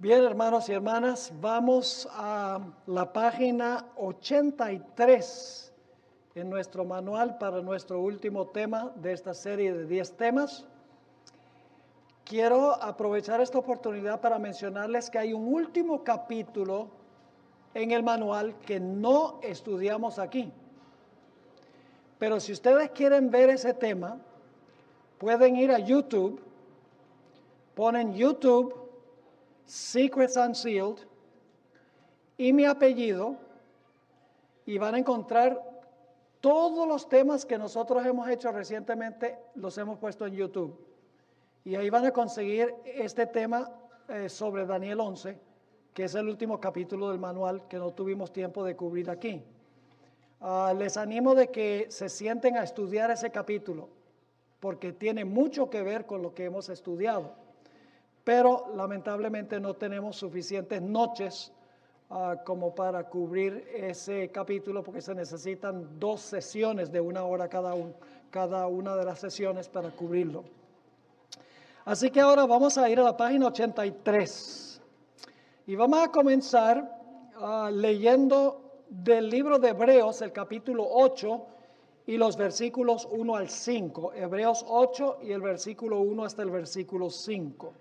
Bien, hermanos y hermanas, vamos a la página 83 en nuestro manual para nuestro último tema de esta serie de 10 temas. Quiero aprovechar esta oportunidad para mencionarles que hay un último capítulo en el manual que no estudiamos aquí. Pero si ustedes quieren ver ese tema, pueden ir a YouTube, ponen YouTube, Secrets Unsealed y mi apellido y van a encontrar todos los temas que nosotros hemos hecho recientemente, los hemos puesto en YouTube. Y ahí van a conseguir este tema sobre Daniel 11, que es el último capítulo del manual que no tuvimos tiempo de cubrir aquí. Les animo de que se sienten a estudiar ese capítulo, porque tiene mucho que ver con lo que hemos estudiado. Pero lamentablemente no tenemos suficientes noches como para cubrir ese capítulo, porque se necesitan 2 sesiones de 1 hora cada una de las sesiones para cubrirlo. Así que ahora vamos a ir a la página 83 y vamos a comenzar leyendo del libro de Hebreos, el capítulo 8 y los versículos 1 al 5. Hebreos 8 y el versículo 1 hasta el versículo 5.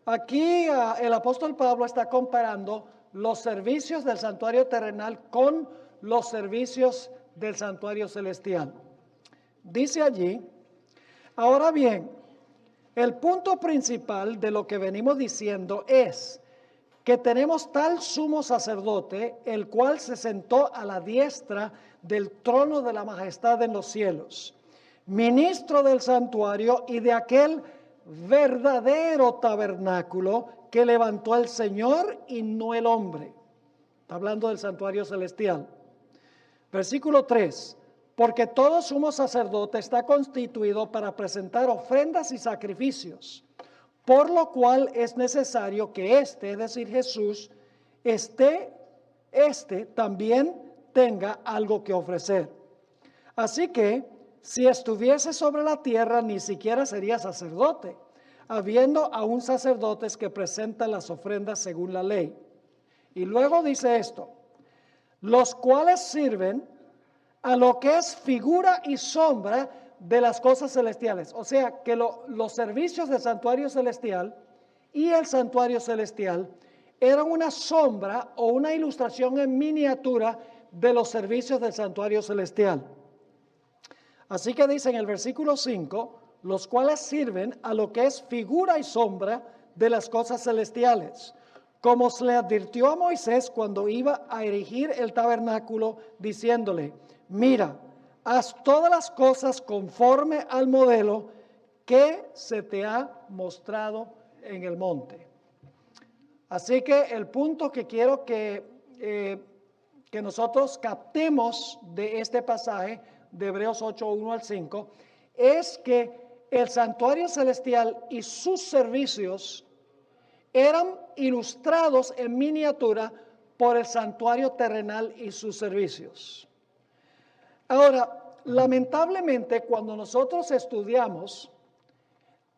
Aquí el apóstol Pablo está comparando los servicios del santuario terrenal con los servicios del santuario celestial. Dice allí: ahora bien, el punto principal de lo que venimos diciendo es que tenemos tal sumo sacerdote, el cual se sentó a la diestra del trono de la majestad en los cielos, ministro del santuario y de aquel verdadero tabernáculo que levantó el Señor y no el hombre. Está hablando del santuario celestial. Versículo 3. Porque todo sumo sacerdote está constituido para presentar ofrendas y sacrificios, por lo cual es necesario que es decir, Jesús, también tenga algo que ofrecer. Así que, si estuviese sobre la tierra, ni siquiera sería sacerdote, habiendo aún sacerdotes que presentan las ofrendas según la ley. Y luego dice esto: los cuales sirven a lo que es figura y sombra de las cosas celestiales. O sea, que los servicios del santuario celestial y el santuario celestial eran una sombra o una ilustración en miniatura de los servicios del santuario celestial. Así que dice en el versículo 5, los cuales sirven a lo que es figura y sombra de las cosas celestiales, como se le advirtió a Moisés cuando iba a erigir el tabernáculo, diciéndole: mira, haz todas las cosas conforme al modelo que se te ha mostrado en el monte. Así que el punto que quiero que nosotros captemos de este pasaje de Hebreos 8, 1 al 5, es que el santuario celestial y sus servicios eran ilustrados en miniatura por el santuario terrenal y sus servicios. Ahora, lamentablemente, cuando nosotros estudiamos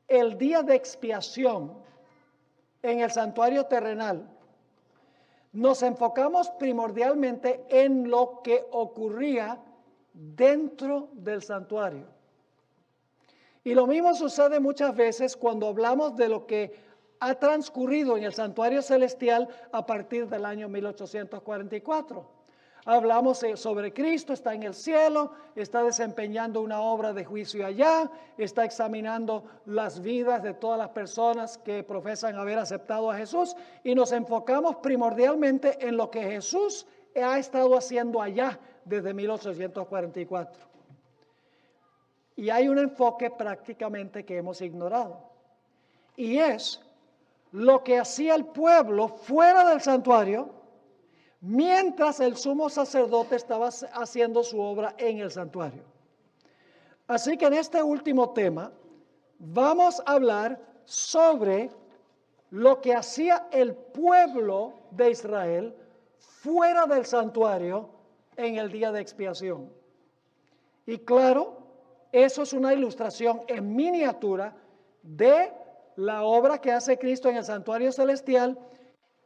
el día de expiación en el santuario terrenal, nos enfocamos primordialmente en lo que ocurría dentro del santuario. Y lo mismo sucede muchas veces cuando hablamos de lo que ha transcurrido en el santuario celestial a partir del año 1844. Hablamos sobre Cristo, está en el cielo, está desempeñando una obra de juicio allá, está examinando las vidas de todas las personas que profesan haber aceptado a Jesús, y nos enfocamos primordialmente en lo que Jesús ha estado haciendo allá desde 1844. Y hay un enfoque prácticamente que hemos ignorado, y es lo que hacía el pueblo fuera del santuario, mientras el sumo sacerdote estaba haciendo su obra en el santuario. Así que en este último tema vamos a hablar sobre lo que hacía el pueblo de Israel fuera del santuario en el día de expiación. Y claro, eso es una ilustración en miniatura de la obra que hace Cristo en el santuario celestial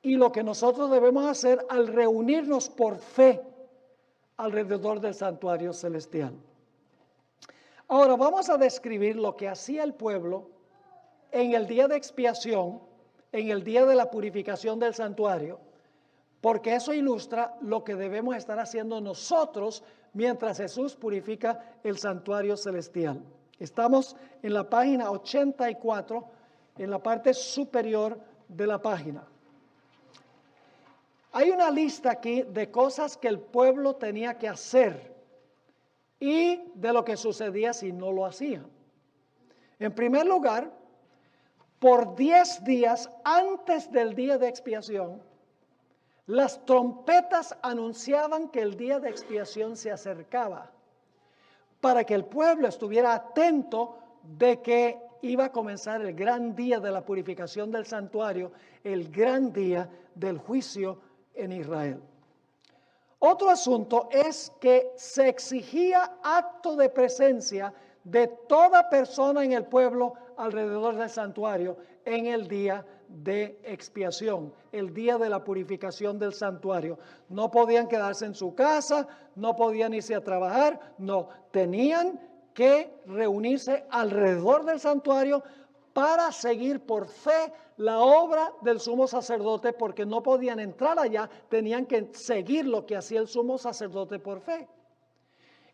y lo que nosotros debemos hacer al reunirnos por fe alrededor del santuario celestial. Ahora vamos a describir lo que hacía el pueblo en el día de expiación, en el día de la purificación del santuario, porque eso ilustra lo que debemos estar haciendo nosotros mientras Jesús purifica el santuario celestial. Estamos en la página 84, en la parte superior de la página. Hay una lista aquí de cosas que el pueblo tenía que hacer y de lo que sucedía si no lo hacían. En primer lugar, por 10 días antes del día de expiación, las trompetas anunciaban que el día de expiación se acercaba, para que el pueblo estuviera atento de que iba a comenzar el gran día de la purificación del santuario, el gran día del juicio en Israel. Otro asunto es que se exigía acto de presencia de toda persona en el pueblo alrededor del santuario en el día de expiación, el día de la purificación del santuario. No podían quedarse en su casa, no podían irse a trabajar, no, tenían que reunirse alrededor del santuario para seguir por fe la obra del sumo sacerdote, porque no podían entrar allá, tenían que seguir lo que hacía el sumo sacerdote por fe.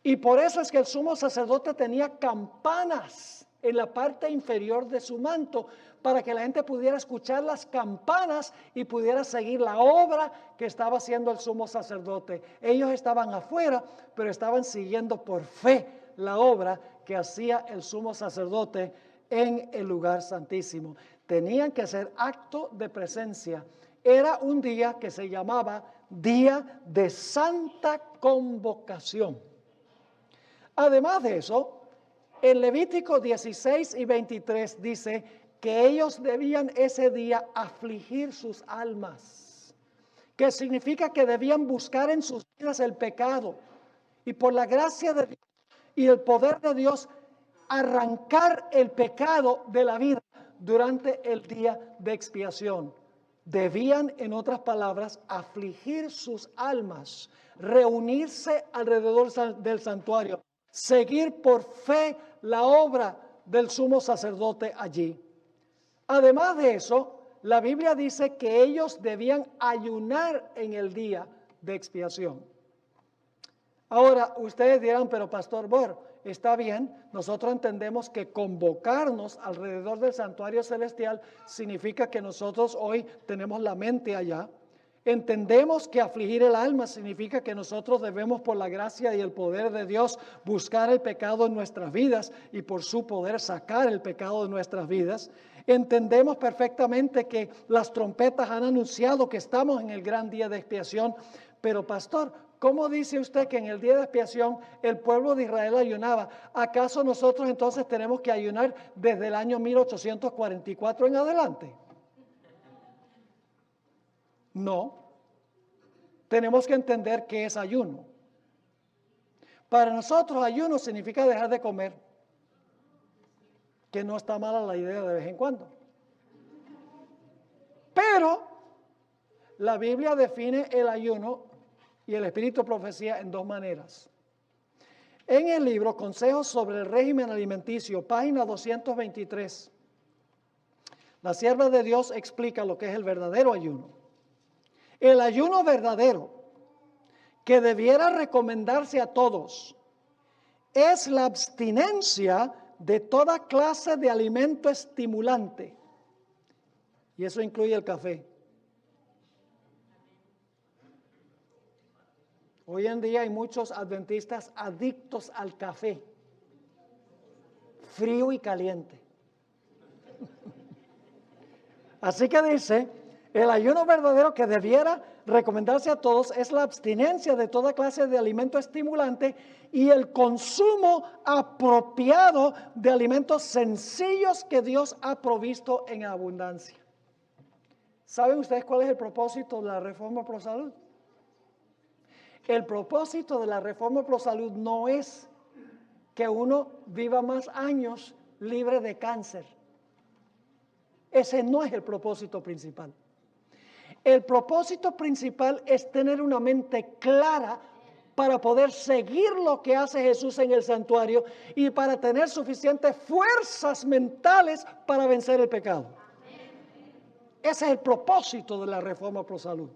Y por eso es que el sumo sacerdote tenía campanas en la parte inferior de su manto, para que la gente pudiera escuchar las campanas y pudiera seguir la obra que estaba haciendo el sumo sacerdote. Ellos estaban afuera, pero estaban siguiendo por fe la obra que hacía el sumo sacerdote en el lugar santísimo. Tenían que hacer acto de presencia. Era un día que se llamaba Día de Santa Convocación. Además de eso, en Levítico 16 y 23 dice que ellos debían ese día afligir sus almas, que significa que debían buscar en sus vidas el pecado y por la gracia de Dios y el poder de Dios arrancar el pecado de la vida durante el día de expiación. Debían, en otras palabras, afligir sus almas, reunirse alrededor del santuario, seguir por fe la obra del sumo sacerdote allí. Además de eso, la Biblia dice que ellos debían ayunar en el día de expiación. Ahora, ustedes dirán, pero Pastor Bor, está bien, nosotros entendemos que convocarnos alrededor del santuario celestial significa que nosotros hoy tenemos la mente allá. Entendemos que afligir el alma significa que nosotros debemos, por la gracia y el poder de Dios, buscar el pecado en nuestras vidas y por su poder sacar el pecado de nuestras vidas. Entendemos perfectamente que las trompetas han anunciado que estamos en el gran día de expiación, pero pastor, ¿cómo dice usted que en el día de expiación el pueblo de Israel ayunaba? ¿Acaso nosotros entonces tenemos que ayunar desde el año 1844 en adelante? No. Tenemos que entender qué es ayuno. Para nosotros ayuno significa dejar de comer, que no está mala la idea de vez en cuando. Pero la Biblia define el ayuno y el espíritu de profecía en dos maneras. En el libro Consejos sobre el régimen alimenticio, página 223, la sierva de Dios explica lo que es el verdadero ayuno. El ayuno verdadero, que debiera recomendarse a todos, es la abstinencia de toda clase de alimento estimulante. Y eso incluye el café. Hoy en día hay muchos adventistas adictos al café, frío y caliente. Así que dice, el ayuno verdadero que debiera recomendarse a todos es la abstinencia de toda clase de alimento estimulante y el consumo apropiado de alimentos sencillos que Dios ha provisto en abundancia. ¿Saben ustedes cuál es el propósito de la Reforma Pro Salud? El propósito de la Reforma Pro Salud no es que uno viva más años libre de cáncer. Ese no es el propósito principal. El propósito principal es tener una mente clara para poder seguir lo que hace Jesús en el santuario y para tener suficientes fuerzas mentales para vencer el pecado. Ese es el propósito de la reforma pro salud.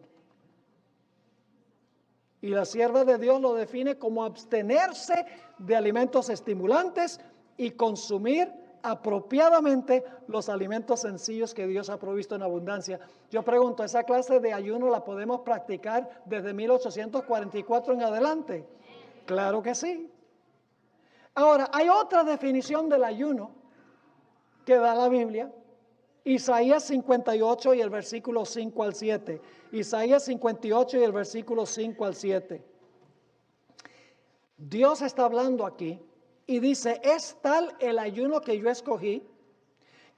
Y la sierva de Dios lo define como abstenerse de alimentos estimulantes y consumir apropiadamente los alimentos sencillos que Dios ha provisto en abundancia. Yo pregunto, ¿esa clase de ayuno la podemos practicar desde 1844 en adelante? Claro que sí. Ahora, hay otra definición del ayuno que da la Biblia. Isaías 58 y el versículo 5 al 7. Isaías 58 y el versículo 5 al 7. Dios está hablando aquí y dice, es tal el ayuno que yo escogí,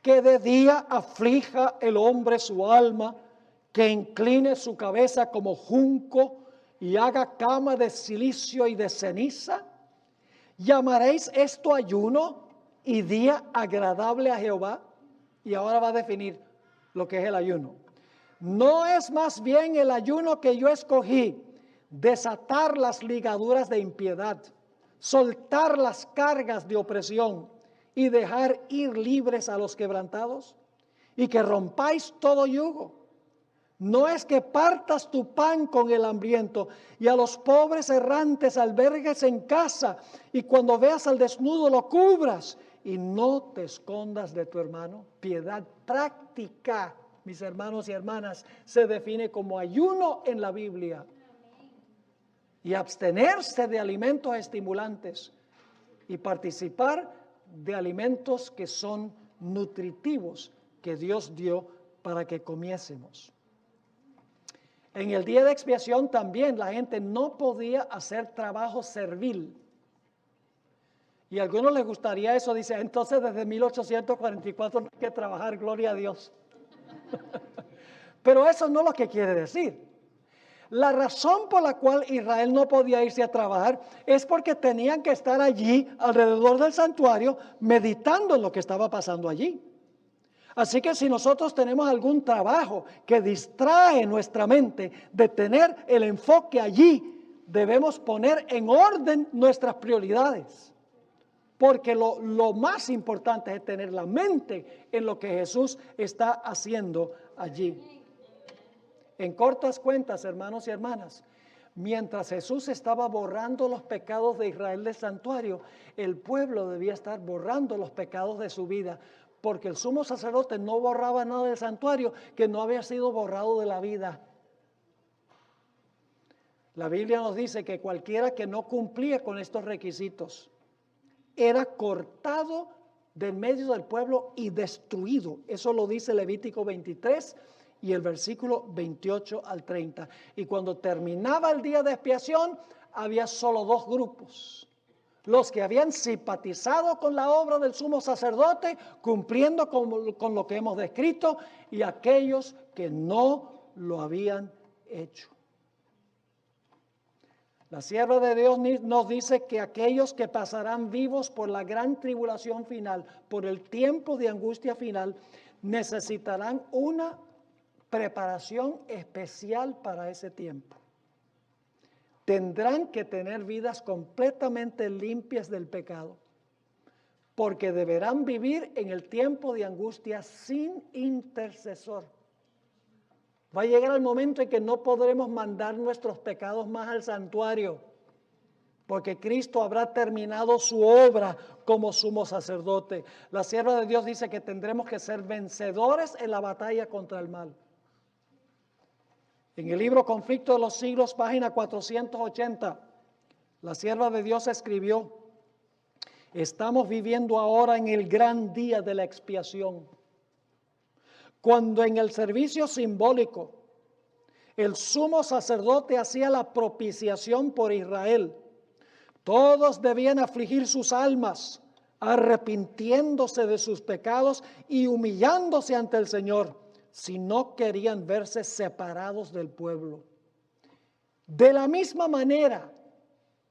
que de día aflija el hombre su alma, que incline su cabeza como junco y haga cama de silicio y de ceniza. ¿Llamaréis esto ayuno y día agradable a Jehová? Y ahora va a definir lo que es el ayuno. No es más bien el ayuno que yo escogí, desatar las ligaduras de impiedad, soltar las cargas de opresión y dejar ir libres a los quebrantados, y que rompáis todo yugo. No es que partas tu pan con el hambriento y a los pobres errantes albergues en casa, y cuando veas al desnudo lo cubras y no te escondas de tu hermano. Piedad práctica, mis hermanos y hermanas, se define como ayuno en la Biblia. Y abstenerse de alimentos estimulantes y participar de alimentos que son nutritivos, que Dios dio para que comiésemos. En el día de expiación también la gente no podía hacer trabajo servil. Y a algunos les gustaría eso, dice, entonces desde 1844 no hay que trabajar, gloria a Dios. Pero eso no es lo que quiere decir. La razón por la cual Israel no podía irse a trabajar es porque tenían que estar allí alrededor del santuario meditando en lo que estaba pasando allí. Así que si nosotros tenemos algún trabajo que distrae nuestra mente de tener el enfoque allí, debemos poner en orden nuestras prioridades. Porque lo más importante es tener la mente en lo que Jesús está haciendo allí. En cortas cuentas, hermanos y hermanas, mientras Jesús estaba borrando los pecados de Israel del santuario, el pueblo debía estar borrando los pecados de su vida, porque el sumo sacerdote no borraba nada del santuario que no había sido borrado de la vida. La Biblia nos dice que cualquiera que no cumplía con estos requisitos era cortado del medio del pueblo y destruido. Eso lo dice Levítico 23 y el versículo 28 al 30. Y cuando terminaba el día de expiación, había solo dos grupos. Los que habían simpatizado con la obra del sumo sacerdote, cumpliendo con lo que hemos descrito, y aquellos que no lo habían hecho. La sierva de Dios nos dice que aquellos que pasarán vivos por la gran tribulación final, por el tiempo de angustia final, necesitarán una preparación especial para ese tiempo. Tendrán que tener vidas completamente limpias del pecado, porque deberán vivir en el tiempo de angustia sin intercesor. Va a llegar el momento en que no podremos mandar nuestros pecados más al santuario, porque Cristo habrá terminado su obra como sumo sacerdote. La sierva de Dios dice que tendremos que ser vencedores en la batalla contra el mal. En el libro Conflicto de los Siglos, página 480, la sierva de Dios escribió: estamos viviendo ahora en el gran día de la expiación, cuando en el servicio simbólico el sumo sacerdote hacía la propiciación por Israel. Todos debían afligir sus almas, arrepintiéndose de sus pecados y humillándose ante el Señor, si no querían verse separados del pueblo. De la misma manera,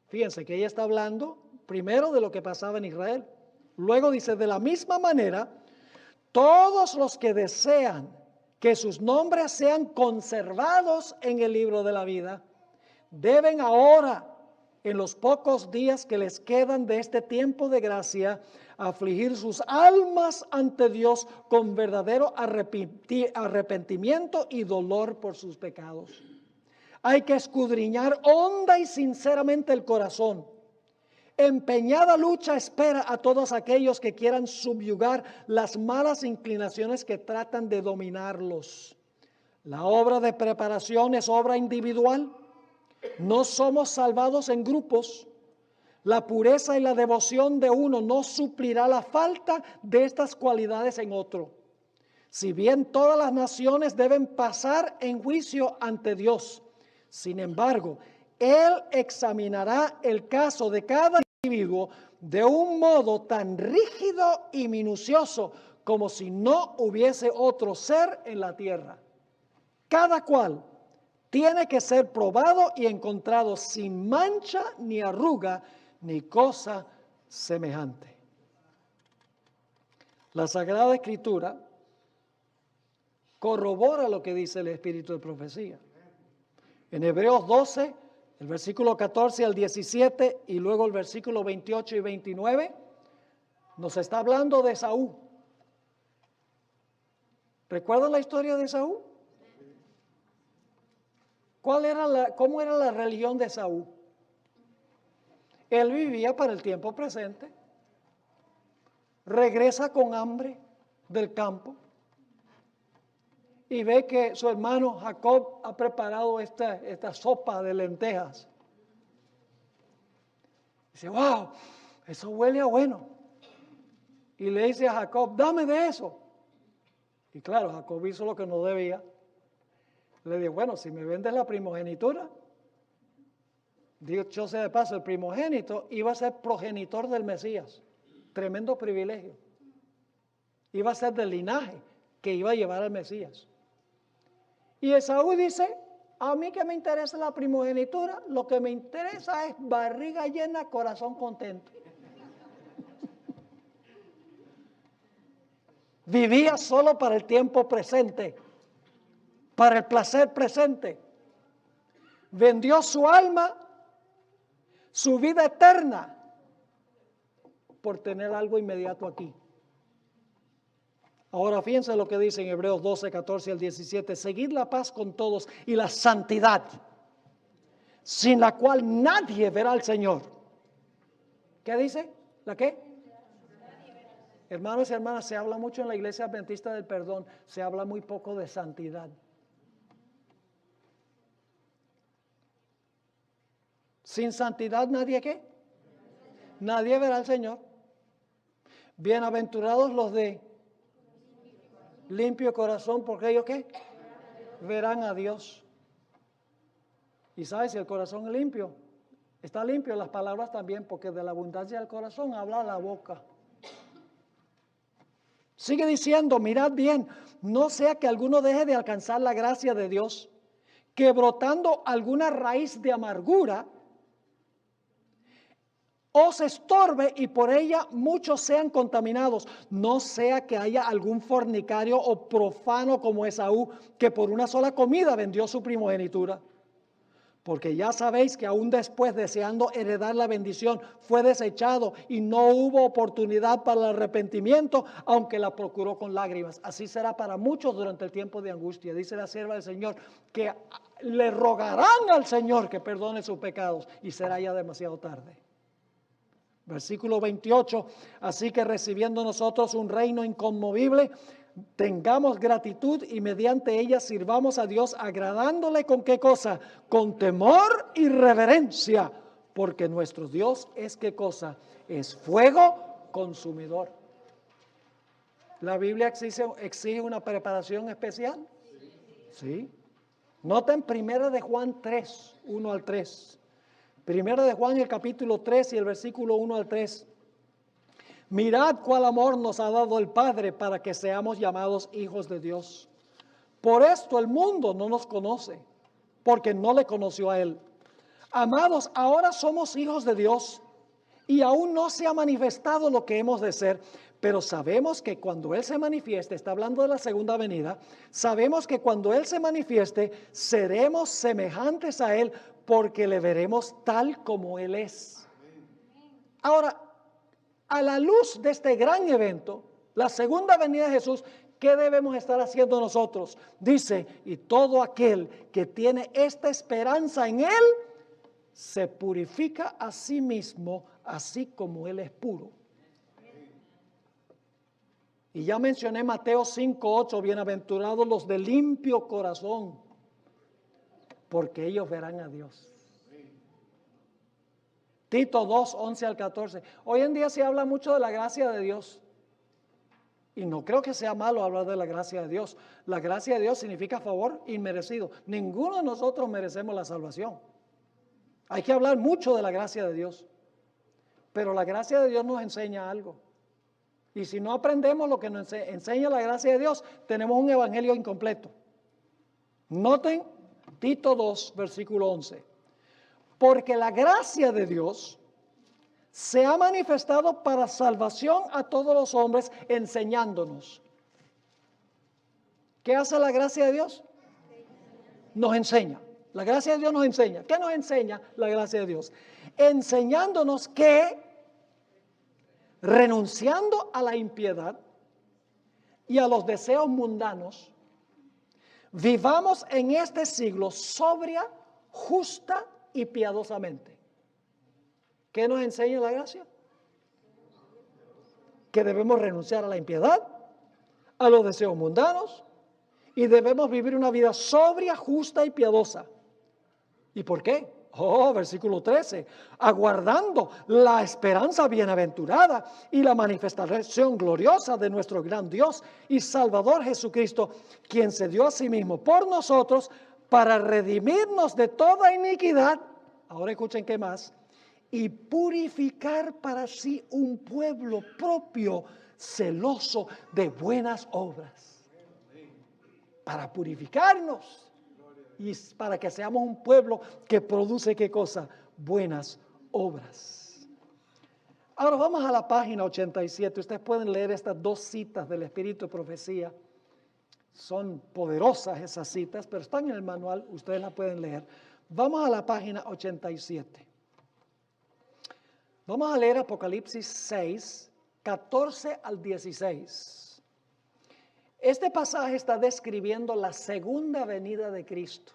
fíjense que ella está hablando primero de lo que pasaba en Israel. Luego dice, de la misma manera, Todos los que desean que sus nombres sean conservados en el libro de la vida, deben ahora, en los pocos días que les quedan de este tiempo de gracia, afligir sus almas ante Dios con verdadero arrepentimiento y dolor por sus pecados. Hay que escudriñar honda y sinceramente el corazón. Empeñada lucha espera a todos aquellos que quieran subyugar las malas inclinaciones que tratan de dominarlos. La obra de preparación es obra individual. No somos salvados en grupos. La pureza y la devoción de uno no suplirá la falta de estas cualidades en otro. Si bien todas las naciones deben pasar en juicio ante Dios, sin embargo, Él examinará el caso de cada individuo de un modo tan rígido y minucioso como si no hubiese otro ser en la tierra. Cada cual tiene que ser probado y encontrado sin mancha ni arruga ni cosa semejante. La Sagrada Escritura corrobora lo que dice el Espíritu de profecía. En Hebreos 12, el versículo 14 al 17 y luego el versículo 28 y 29, nos está hablando de Esaú. ¿Recuerdan la historia de Esaú? ¿Cómo era la religión de Esaú? Él vivía para el tiempo presente. Regresa con hambre del campo y ve que su hermano Jacob ha preparado esta sopa de lentejas. Dice, wow, eso huele a bueno. Y le dice a Jacob, dame de eso. Y claro, Jacob hizo lo que no debía. Le dijo, bueno, si me vendes la primogenitura, dicho sea de paso, el primogénito iba a ser progenitor del Mesías. Tremendo privilegio. Iba a ser del linaje que iba a llevar al Mesías. Y Esaú dice, a mí que me interesa la primogenitura, lo que me interesa es barriga llena, corazón contento. Vivía solo para el tiempo presente, para el placer presente. Vendió su alma, su vida eterna, por tener algo inmediato aquí. Ahora fíjense lo que dice en Hebreos 12, 14 al 17. Seguid la paz con todos y la santidad, sin la cual nadie verá al Señor. ¿Qué dice? ¿La qué? Hermanos y hermanas, se habla mucho en la Iglesia Adventista del Perdón, se habla muy poco de santidad. Sin santidad nadie ¿qué? Nadie verá al Señor. Bienaventurados los de limpio corazón, porque ellos ¿qué? Verán a Dios. Y sabes, si el corazón es limpio, está limpio, las palabras también, porque de la abundancia del corazón habla la boca. Sigue diciendo, mirad bien, no sea que alguno deje de alcanzar la gracia de Dios, que brotando alguna raíz de amargura os estorbe y por ella muchos sean contaminados. No sea que haya algún fornicario o profano como Esaú, que por una sola comida vendió su primogenitura. Porque ya sabéis que aún después, deseando heredar la bendición, fue desechado y no hubo oportunidad para el arrepentimiento, aunque la procuró con lágrimas. Así será para muchos durante el tiempo de angustia. Dice la sierva del Señor que le rogarán al Señor que perdone sus pecados y será ya demasiado tarde. Versículo 28, así que recibiendo nosotros un reino inconmovible, tengamos gratitud y mediante ella sirvamos a Dios agradándole con qué cosa, con temor y reverencia, porque nuestro Dios es qué cosa, es fuego consumidor. ¿La Biblia exige una preparación especial? Sí. Noten 1 de Juan 3, 1 al 3. Primera de Juan, el capítulo 3 y el versículo 1 al 3. Mirad cuál amor nos ha dado el Padre para que seamos llamados hijos de Dios. Por esto el mundo no nos conoce, porque no le conoció a Él. Amados, ahora somos hijos de Dios y aún no se ha manifestado lo que hemos de ser, Pero sabemos que cuando Él se manifieste, está hablando de la segunda venida, sabemos que cuando Él se manifieste, seremos semejantes a Él porque le veremos tal como Él es. Ahora, a la luz de este gran evento, la segunda venida de Jesús, ¿qué debemos estar haciendo nosotros? Dice, y todo aquel que tiene esta esperanza en Él, se purifica a sí mismo, así como Él es puro. Y ya mencioné Mateo 5:8, bienaventurados los de limpio corazón, porque ellos verán a Dios. Tito 2:11 al 14. Hoy en día se habla mucho de la gracia de Dios. Y no creo que sea malo hablar de la gracia de Dios. La gracia de Dios significa favor inmerecido. Ninguno de nosotros merecemos la salvación. Hay que hablar mucho de la gracia de Dios. Pero la gracia de Dios nos enseña algo. Y si no aprendemos lo que nos enseña la gracia de Dios, tenemos un evangelio incompleto. Noten Tito 2, versículo 11. Porque la gracia de Dios se ha manifestado para salvación a todos los hombres, enseñándonos. ¿Qué hace la gracia de Dios? Nos enseña. La gracia de Dios nos enseña. ¿Qué nos enseña la gracia de Dios? Enseñándonos que, renunciando a la impiedad y a los deseos mundanos, vivamos en este siglo sobria, justa y piadosamente. ¿Qué nos enseña la gracia? Que debemos renunciar a la impiedad, a los deseos mundanos, y debemos vivir una vida sobria, justa y piadosa. ¿Y por qué? Versículo 13, aguardando la esperanza bienaventurada y la manifestación gloriosa de nuestro gran Dios y Salvador Jesucristo, quien se dio a sí mismo por nosotros para redimirnos de toda iniquidad. Ahora escuchen qué más. Y purificar para sí un pueblo propio, celoso de buenas obras. Para purificarnos. Y para que seamos un pueblo que produce, ¿qué cosa? Buenas obras. Ahora vamos a la página 87. Ustedes pueden leer estas dos citas del Espíritu de Profecía. Son poderosas esas citas, pero están en el manual. Ustedes las pueden leer. Vamos a la página 87. Vamos a leer Apocalipsis 6, 14 al 16. Este pasaje está describiendo la segunda venida de Cristo.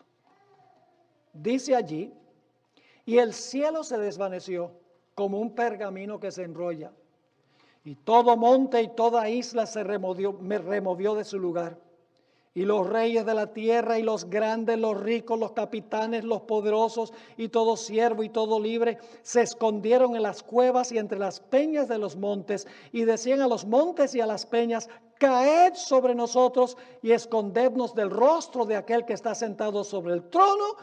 Dice allí, y el cielo se desvaneció como un pergamino que se enrolla, y todo monte y toda isla se removió de su lugar. Y los reyes de la tierra y los grandes, los ricos, los capitanes, los poderosos y todo siervo y todo libre se escondieron en las cuevas y entre las peñas de los montes y decían a los montes y a las peñas, caed sobre nosotros y escondednos del rostro de aquel que está sentado sobre el trono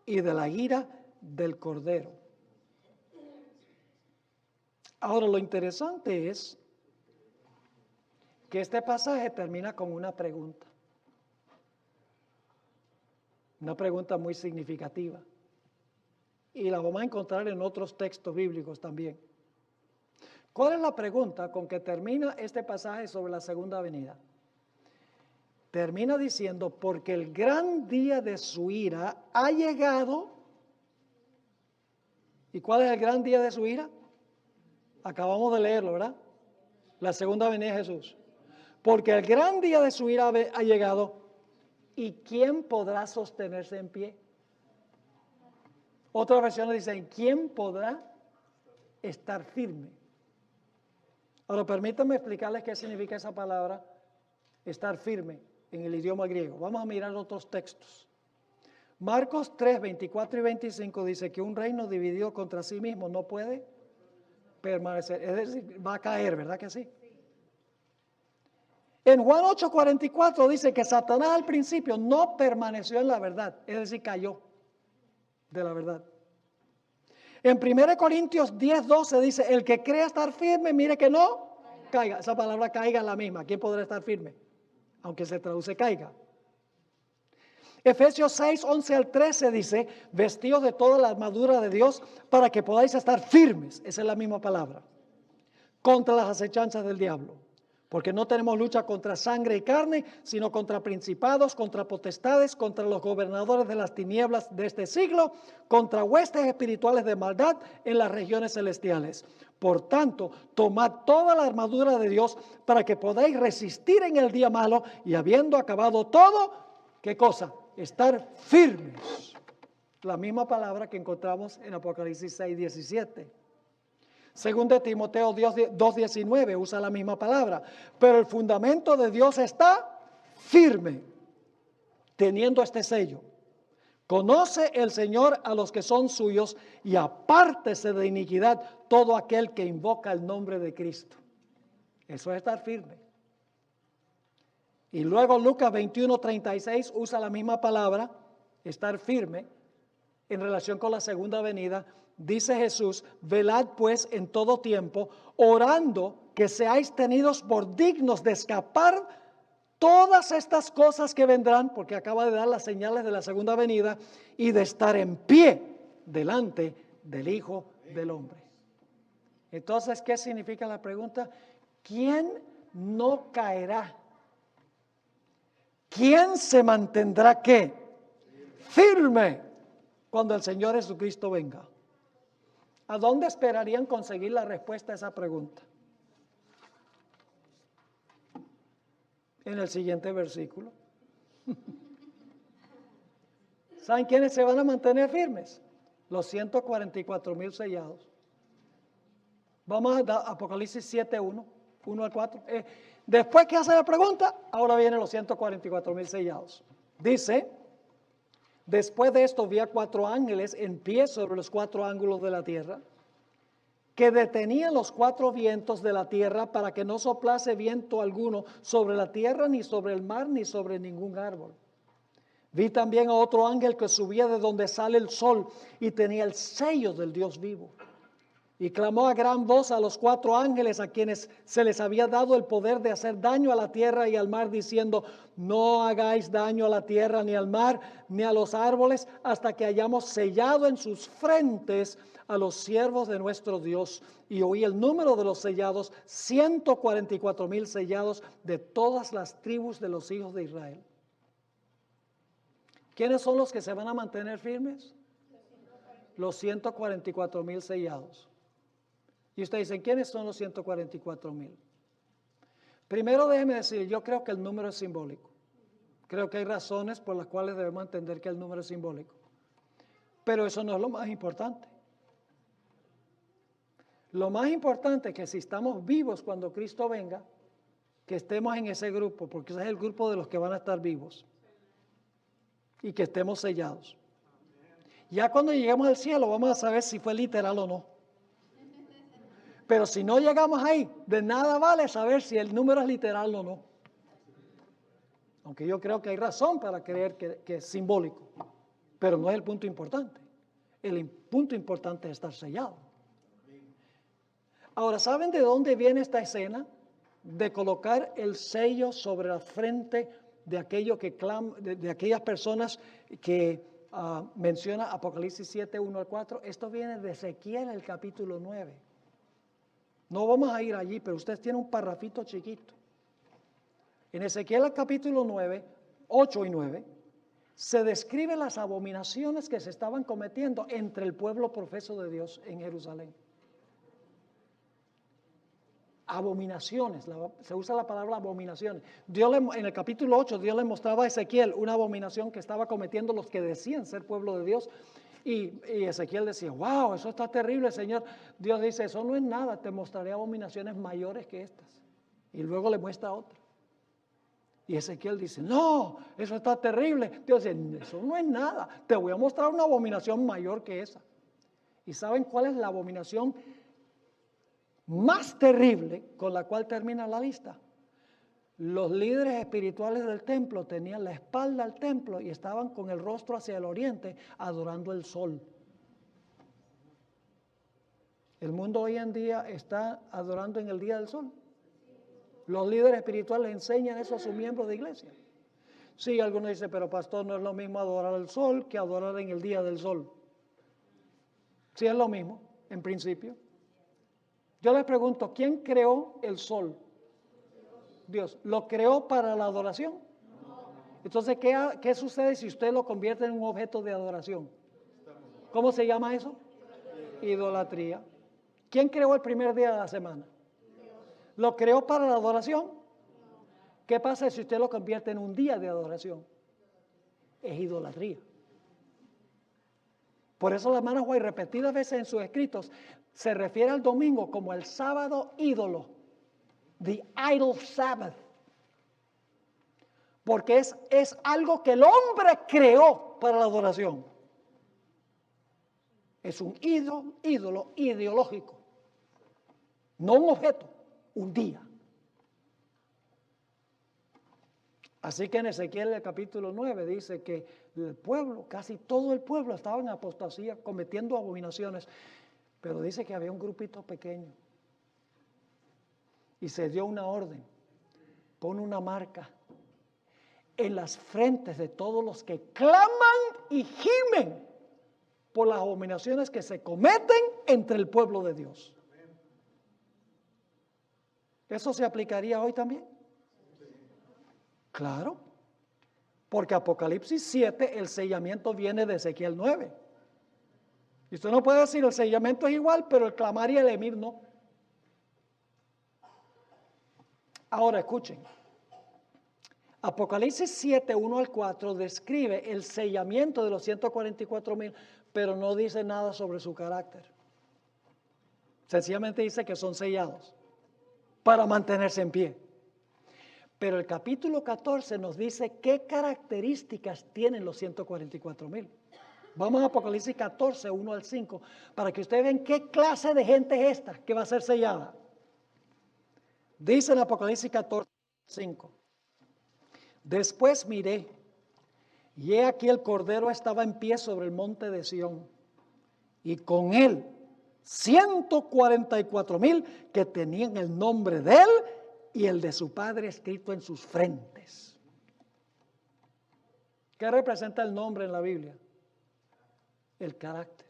y de la ira del Cordero. Ahora lo interesante es que este pasaje termina con una pregunta. Una pregunta muy significativa. Y la vamos a encontrar en otros textos bíblicos también. ¿Cuál es la pregunta con que termina este pasaje sobre la segunda venida? Termina diciendo, porque el gran día de su ira ha llegado. ¿Y cuál es el gran día de su ira? Acabamos de leerlo, ¿verdad? La segunda venida de Jesús. Porque el gran día de su ira ha llegado. ¿Y quién podrá sostenerse en pie? Otras versiones dicen, ¿quién podrá estar firme? Ahora permítanme explicarles qué significa esa palabra, estar firme, en el idioma griego. Vamos a mirar otros textos. Marcos 3, 24 y 25 dice que un reino dividido contra sí mismo no puede permanecer. Es decir, va a caer, ¿verdad que sí? En Juan 8:44 dice que Satanás al principio no permaneció en la verdad, es decir, cayó de la verdad. En 1 Corintios 10:12 dice, el que crea estar firme, mire que no caiga. Esa palabra caiga es la misma. ¿Quién podrá estar firme? Aunque se traduce caiga. Efesios 6, 11 al 13 dice, vestidos de toda la armadura de Dios para que podáis estar firmes. Esa es la misma palabra. Contra las acechanzas del diablo. Porque no tenemos lucha contra sangre y carne, sino contra principados, contra potestades, contra los gobernadores de las tinieblas de este siglo, contra huestes espirituales de maldad en las regiones celestiales. Por tanto, tomad toda la armadura de Dios para que podáis resistir en el día malo y habiendo acabado todo, ¿qué cosa? Estar firmes. La misma palabra que encontramos en Apocalipsis 6:17. Según de Timoteo 2:19 usa la misma palabra, pero el fundamento de Dios está firme, teniendo este sello. Conoce el Señor a los que son suyos y apártese de iniquidad todo aquel que invoca el nombre de Cristo. Eso es estar firme. Y luego Lucas 21:36 usa la misma palabra, estar firme, en relación con la segunda venida. Dice Jesús, velad pues en todo tiempo, orando que seáis tenidos por dignos de escapar todas estas cosas que vendrán, porque acaba de dar las señales de la segunda venida, y de estar en pie delante del Hijo del Hombre. Entonces, ¿qué significa la pregunta? ¿Quién no caerá? ¿Quién se mantendrá qué? Firme cuando el Señor Jesucristo venga. ¿A dónde esperarían conseguir la respuesta a esa pregunta? En el siguiente versículo. ¿Saben quiénes se van a mantener firmes? Los 144,000 sellados. Vamos a Apocalipsis 7:1, 1 al 4. Después que hace la pregunta, ahora vienen los 144,000 sellados. Dice: después de esto vi a 4 ángeles en pie sobre los 4 ángulos de la tierra, que detenían los 4 vientos de la tierra para que no soplase viento alguno sobre la tierra, ni sobre el mar, ni sobre ningún árbol. Vi también a otro ángel que subía de donde sale el sol y tenía el sello del Dios vivo. Y clamó a gran voz a los 4 ángeles a quienes se les había dado el poder de hacer daño a la tierra y al mar, diciendo: no hagáis daño a la tierra, ni al mar, ni a los árboles, hasta que hayamos sellado en sus frentes a los siervos de nuestro Dios. Y oí el número de los sellados, 144,000 sellados de todas las tribus de los hijos de Israel. ¿Quiénes son los que se van a mantener firmes? Los 144,000 sellados. Y ustedes dicen, ¿quiénes son los 144,000? Primero déjeme decir, yo creo que el número es simbólico. Creo que hay razones por las cuales debemos entender que el número es simbólico. Pero eso no es lo más importante. Lo más importante es que si estamos vivos cuando Cristo venga, que estemos en ese grupo, porque ese es el grupo de los que van a estar vivos. Y que estemos sellados. Ya cuando lleguemos al cielo vamos a saber si fue literal o no. Pero si no llegamos ahí, de nada vale saber si el número es literal o no. Aunque yo creo que hay razón para creer que es simbólico. Pero no es el punto importante. El punto importante es estar sellado. Ahora, ¿saben de dónde viene esta escena? De colocar el sello sobre la frente de aquello que de aquellas personas que menciona Apocalipsis 7, 1 al 4. Esto viene de Ezequiel, el capítulo 9. No vamos a ir allí, pero ustedes tienen un parrafito chiquito. En Ezequiel, el capítulo 9, 8 y 9, se describen las abominaciones que se estaban cometiendo entre el pueblo profeso de Dios en Jerusalén. Abominaciones, se usa la palabra abominaciones. En el capítulo 8, Dios le mostraba a Ezequiel una abominación que estaba cometiendo los que decían ser pueblo de Dios. Y Ezequiel decía, wow, eso está terrible, Señor. Dios dice, eso no es nada, te mostraré abominaciones mayores que estas. Y luego le muestra otra. Y Ezequiel dice, no, eso está terrible. Dios dice, eso no es nada, te voy a mostrar una abominación mayor que esa. ¿Y saben cuál es la abominación más terrible con la cual termina la lista? Los líderes espirituales del templo tenían la espalda al templo y estaban con el rostro hacia el oriente adorando el sol. El mundo hoy en día está adorando en el día del sol. Los líderes espirituales enseñan eso a sus miembros de iglesia. Sí, algunos dicen, pero pastor, no es lo mismo adorar el sol que adorar en el día del sol. Sí, es lo mismo, en principio. Yo les pregunto, ¿quién creó el sol? Dios. ¿Lo creó para la adoración? Entonces, ¿qué sucede si usted lo convierte en un objeto de adoración? ¿Cómo se llama eso? Idolatría. ¿Quién creó el primer día de la semana? ¿Lo creó para la adoración? ¿Qué pasa si usted lo convierte en un día de adoración? Es idolatría. Por eso la hermana White repetidas veces en sus escritos se refiere al domingo como el sábado ídolo, the idol Sabbath, porque es algo que el hombre creó para la adoración. Es un ídolo ideológico, no un objeto, un día. Así que en Ezequiel el capítulo 9 dice que el pueblo, casi todo el pueblo estaba en apostasía, cometiendo abominaciones, pero dice que había un grupito pequeño y se dio una orden: pon una marca en las frentes de todos los que claman y gimen por las abominaciones que se cometen entre el pueblo de Dios. ¿Eso se aplicaría hoy también? Claro, porque Apocalipsis 7, el sellamiento viene de Ezequiel 9. Y usted no puede decir el sellamiento es igual, pero el clamar y el emir no. Ahora escuchen, Apocalipsis 7, 1 al 4 describe el sellamiento de los 144,000, pero no dice nada sobre su carácter. Sencillamente dice que son sellados para mantenerse en pie. Pero el capítulo 14 nos dice qué características tienen los 144,000. Vamos a Apocalipsis 14, 1 al 5, para que ustedes vean qué clase de gente es esta que va a ser sellada. Dice en Apocalipsis 14, 5. Después miré, y he aquí el Cordero estaba en pie sobre el monte de Sión, y con él 144,000 que tenían el nombre de él y el de su padre escrito en sus frentes. ¿Qué representa el nombre en la Biblia? El carácter.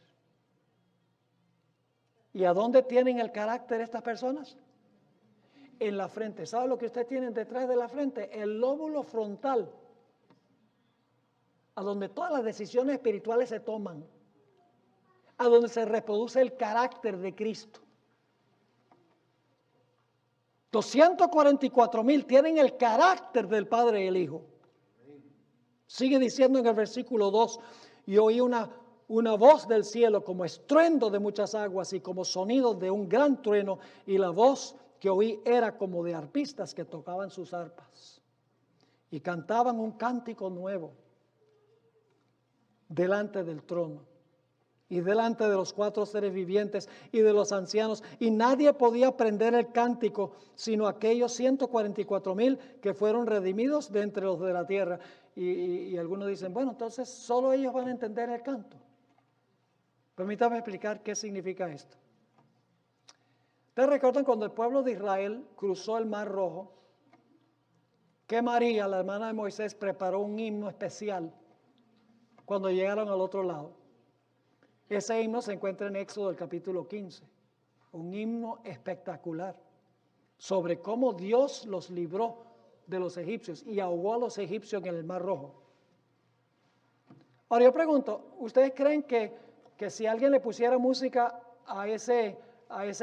¿Y a dónde tienen el carácter estas personas? En la frente. ¿Sabe lo que ustedes tienen detrás de la frente? El lóbulo frontal, a donde todas las decisiones espirituales se toman, a donde se reproduce el carácter de Cristo. 244,000 tienen el carácter del Padre y el Hijo. Sigue diciendo en el versículo 2, y oí una voz del cielo como estruendo de muchas aguas y como sonido de un gran trueno, y la voz que oí era como de arpistas que tocaban sus arpas y cantaban un cántico nuevo delante del trono y delante de los 4 seres vivientes y de los ancianos, y nadie podía aprender el cántico sino aquellos 144,000 que fueron redimidos de entre los de la tierra. Y algunos dicen, bueno, entonces solo ellos van a entender el canto. Permítame explicar qué significa esto. ¿Ustedes recuerdan cuando el pueblo de Israel cruzó el Mar Rojo? Que María, la hermana de Moisés, preparó un himno especial cuando llegaron al otro lado. Ese himno se encuentra en Éxodo del capítulo 15, un himno espectacular sobre cómo Dios los libró de los egipcios y ahogó a los egipcios en el Mar Rojo. Ahora yo pregunto, ¿ustedes creen que si alguien le pusiera música a ese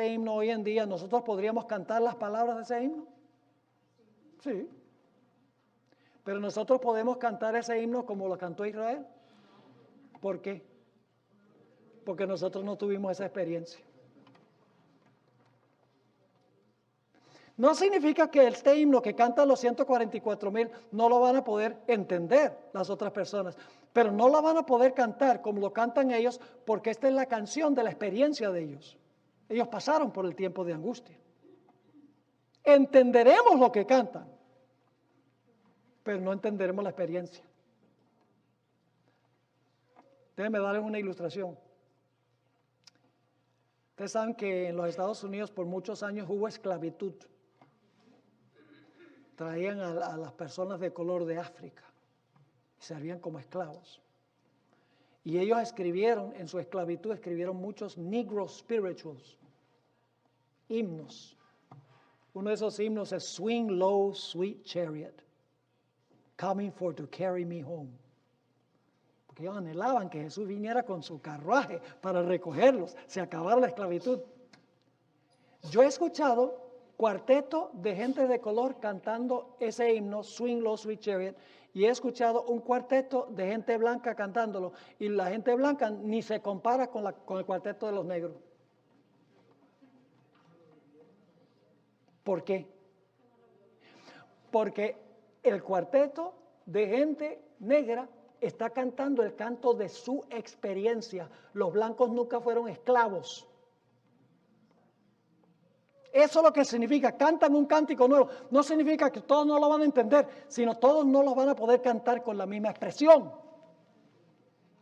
himno hoy en día, nosotros podríamos cantar las palabras de ese himno? Sí. Pero nosotros podemos cantar ese himno como lo cantó Israel. ¿Por qué? Porque nosotros no tuvimos esa experiencia. No significa que este himno que cantan los 144,000 no lo van a poder entender las otras personas, pero no lo van a poder cantar como lo cantan ellos, porque esta es la canción de la experiencia de ellos. Ellos pasaron por el tiempo de angustia. Entenderemos lo que cantan, pero no entenderemos la experiencia. Déjenme darles una ilustración. Ustedes saben que en los Estados Unidos por muchos años hubo esclavitud. Traían a las personas de color de África y servían como esclavos. Y ellos escribieron, en su esclavitud, escribieron muchos Negro spirituals, himnos. Uno de esos himnos es Swing Low, Sweet Chariot, coming for to carry me home. Porque ellos anhelaban que Jesús viniera con su carruaje para recogerlos, se acabara la esclavitud. Yo he escuchado cuarteto de gente de color cantando ese himno, Swing Low, Sweet Chariot, y he escuchado un cuarteto de gente blanca cantándolo, y la gente blanca ni se compara con el cuarteto de los negros. ¿Por qué? Porque el cuarteto de gente negra está cantando el canto de su experiencia. Los blancos nunca fueron esclavos. Eso es lo que significa, cantan un cántico nuevo. No significa que todos no lo van a entender, sino todos no lo van a poder cantar con la misma expresión.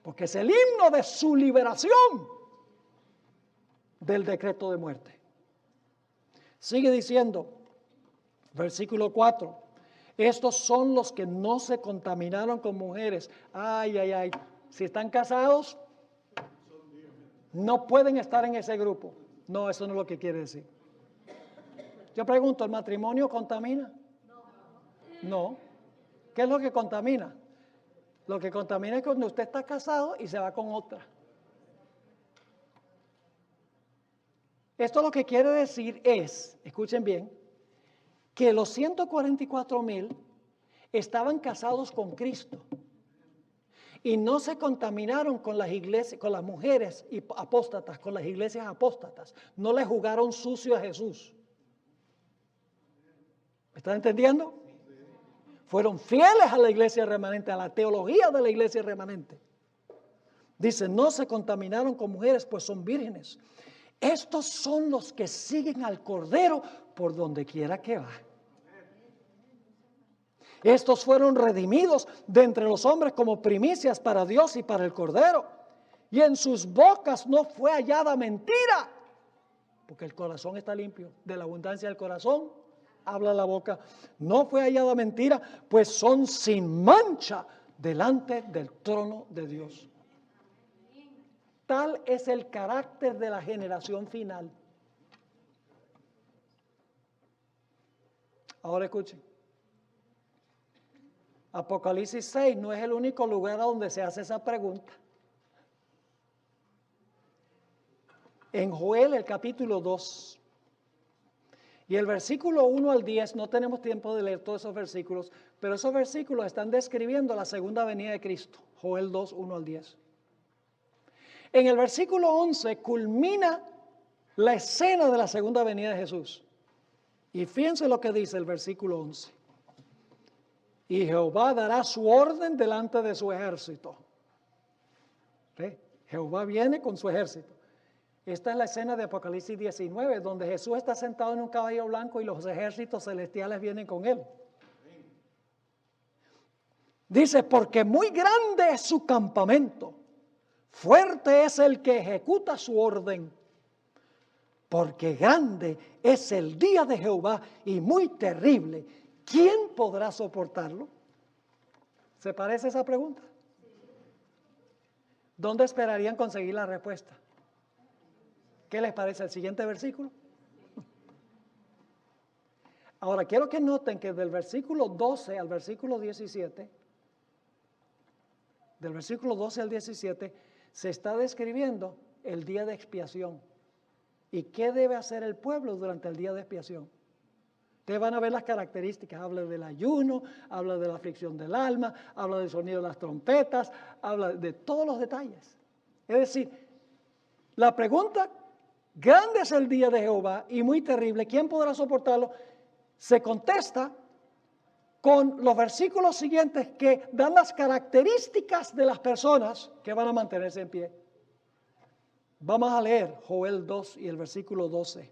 Porque es el himno de su liberación del decreto de muerte. Sigue diciendo, versículo 4, estos son los que no se contaminaron con mujeres. Ay, ay, ay, si están casados, no pueden estar en ese grupo. No, eso no es lo que quiere decir. Yo pregunto, ¿el matrimonio contamina? No. ¿Qué es lo que contamina? Lo que contamina es cuando usted está casado y se va con otra. Esto lo que quiere decir es, escuchen bien, que los 144,000 estaban casados con Cristo y no se contaminaron con las iglesias, con las mujeres apóstatas, con las iglesias apóstatas. No le jugaron sucio a Jesús. ¿Me están entendiendo? Fueron fieles a la iglesia remanente, a la teología de la iglesia remanente. Dice, no se contaminaron con mujeres, pues son vírgenes. Estos son los que siguen al Cordero por donde quiera que va. Estos fueron redimidos de entre los hombres como primicias para Dios y para el Cordero. Y en sus bocas no fue hallada mentira, porque el corazón está limpio. De la abundancia del corazón habla la boca. No fue hallada mentira, pues son sin mancha delante del trono de Dios. Tal es el carácter de la generación final. Ahora escuchen. Apocalipsis 6 no es el único lugar donde se hace esa pregunta. En Joel, el capítulo 2, y el versículo 1 al 10, no tenemos tiempo de leer todos esos versículos, pero esos versículos están describiendo la segunda venida de Cristo. Joel 2, 1 al 10. En el versículo 11 culmina la escena de la segunda venida de Jesús. Y fíjense lo que dice el versículo 11. Y Jehová dará su orden delante de su ejército. ¿Sí? Jehová viene con su ejército. Esta es la escena de Apocalipsis 19, donde Jesús está sentado en un caballo blanco y los ejércitos celestiales vienen con él. Dice, porque muy grande es su campamento, fuerte es el que ejecuta su orden, porque grande es el día de Jehová y muy terrible. ¿Quién podrá soportarlo? ¿Se parece esa pregunta? ¿Dónde esperarían conseguir la respuesta? ¿Qué les parece el siguiente versículo? Ahora, quiero que noten que del versículo 12 al versículo 17, del versículo 12 al 17, se está describiendo el día de expiación. ¿Y qué debe hacer el pueblo durante el día de expiación? Ustedes van a ver las características, habla del ayuno, habla de la aflicción del alma, habla del sonido de las trompetas, habla de todos los detalles. Es decir, la pregunta, grande es el día de Jehová y muy terrible, ¿quién podrá soportarlo? Se contesta con los versículos siguientes que dan las características de las personas que van a mantenerse en pie. Vamos a leer Joel 2 y el versículo 12.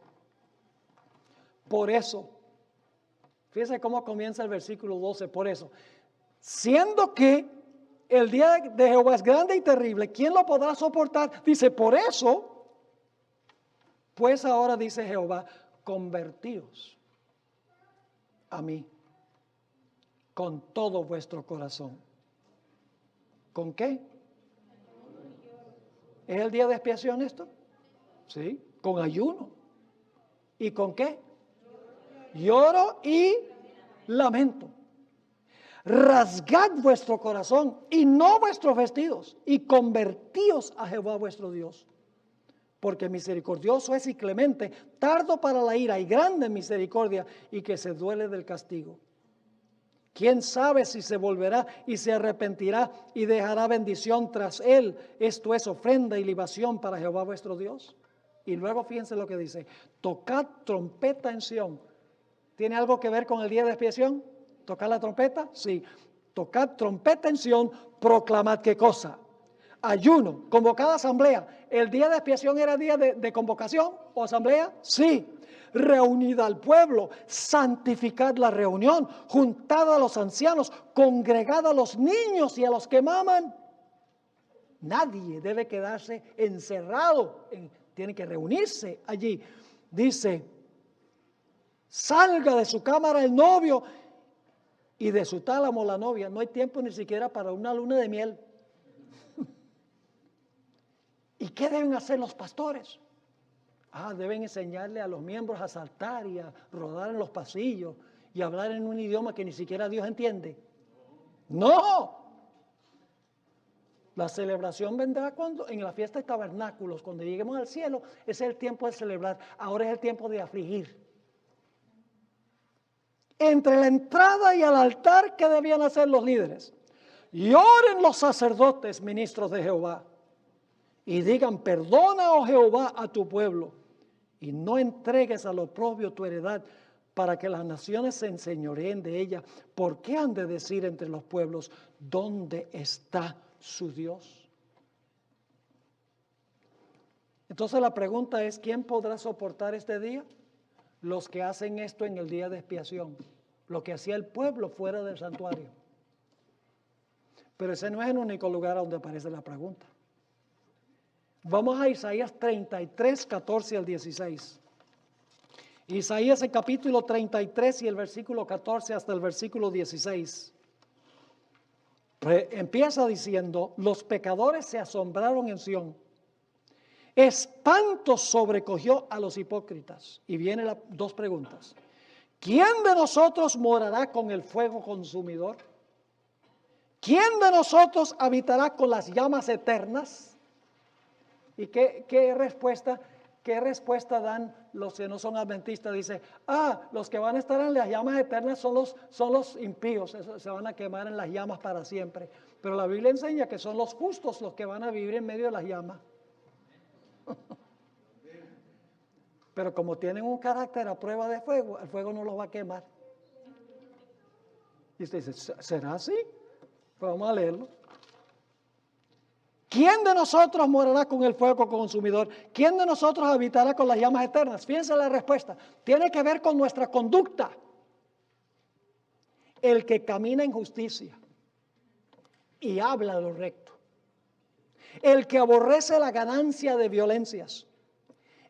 Por eso, fíjense cómo comienza el versículo 12, por eso, siendo que el día de Jehová es grande y terrible, ¿quién lo podrá soportar? Dice, por eso, pues ahora dice Jehová, convertíos a mí con todo vuestro corazón. ¿Con qué? ¿Es el día de expiación esto? Sí, con ayuno. ¿Y con qué? lloro y lamento. Rasgad vuestro corazón y no vuestros vestidos, y convertíos a Jehová vuestro Dios. Porque misericordioso es y clemente, tardo para la ira y grande en misericordia, y que se duele del castigo. ¿Quién sabe si se volverá y se arrepentirá y dejará bendición tras él? Esto es ofrenda y libación para Jehová vuestro Dios. Y luego fíjense lo que dice: tocad trompeta en Sión. ¿Tiene algo que ver con el día de expiación? ¿Tocar la trompeta? Sí. Tocad trompeta en Sión, proclamad ¿qué cosa? Ayuno, convocada asamblea. ¿El día de expiación era día de convocación o asamblea? Sí. Reunid al pueblo, santificad la reunión, juntad a los ancianos, congregad a los niños y a los que maman. Nadie debe quedarse encerrado, tiene que reunirse allí. Dice: salga de su cámara el novio y de su tálamo la novia. No hay tiempo ni siquiera para una luna de miel. ¿Y qué deben hacer los pastores? Deben enseñarle a los miembros a saltar y a rodar en los pasillos y hablar en un idioma que ni siquiera Dios entiende. No. La celebración vendrá cuando en la fiesta de tabernáculos, cuando lleguemos al cielo. Ese es el tiempo de celebrar. Ahora es el tiempo de afligir. Entre la entrada y el altar, ¿qué debían hacer los líderes? Y oren los sacerdotes, ministros de Jehová, y digan: perdona, oh Jehová, a tu pueblo, y no entregues al oprobio tu heredad, para que las naciones se enseñoreen de ella. ¿Por qué han de decir entre los pueblos: ¿dónde está su Dios? Entonces la pregunta es: ¿quién podrá soportar este día? Los que hacen esto en el día de expiación, lo que hacía el pueblo fuera del santuario. Pero ese no es el único lugar donde aparece la pregunta. Vamos a Isaías 33, 14 al 16. Isaías, el capítulo 33 y el versículo 14 hasta el versículo 16. Empieza diciendo: los pecadores se asombraron en Sión, espanto sobrecogió a los hipócritas. Y vienen las dos preguntas: ¿quién de nosotros morará con el fuego consumidor? ¿Quién de nosotros habitará con las llamas eternas? ¿Y qué respuesta dan los que no son adventistas? Dice: los que van a estar en las llamas eternas son los impíos, se van a quemar en las llamas para siempre. Pero la Biblia enseña que son los justos los que van a vivir en medio de las llamas. Pero como tienen un carácter a prueba de fuego, el fuego no los va a quemar. Y usted dice: ¿será así? Pues vamos a leerlo. ¿Quién de nosotros morará con el fuego consumidor? ¿Quién de nosotros habitará con las llamas eternas? Fíjense la respuesta. Tiene que ver con nuestra conducta. El que camina en justicia y habla lo recto. El que aborrece la ganancia de violencias.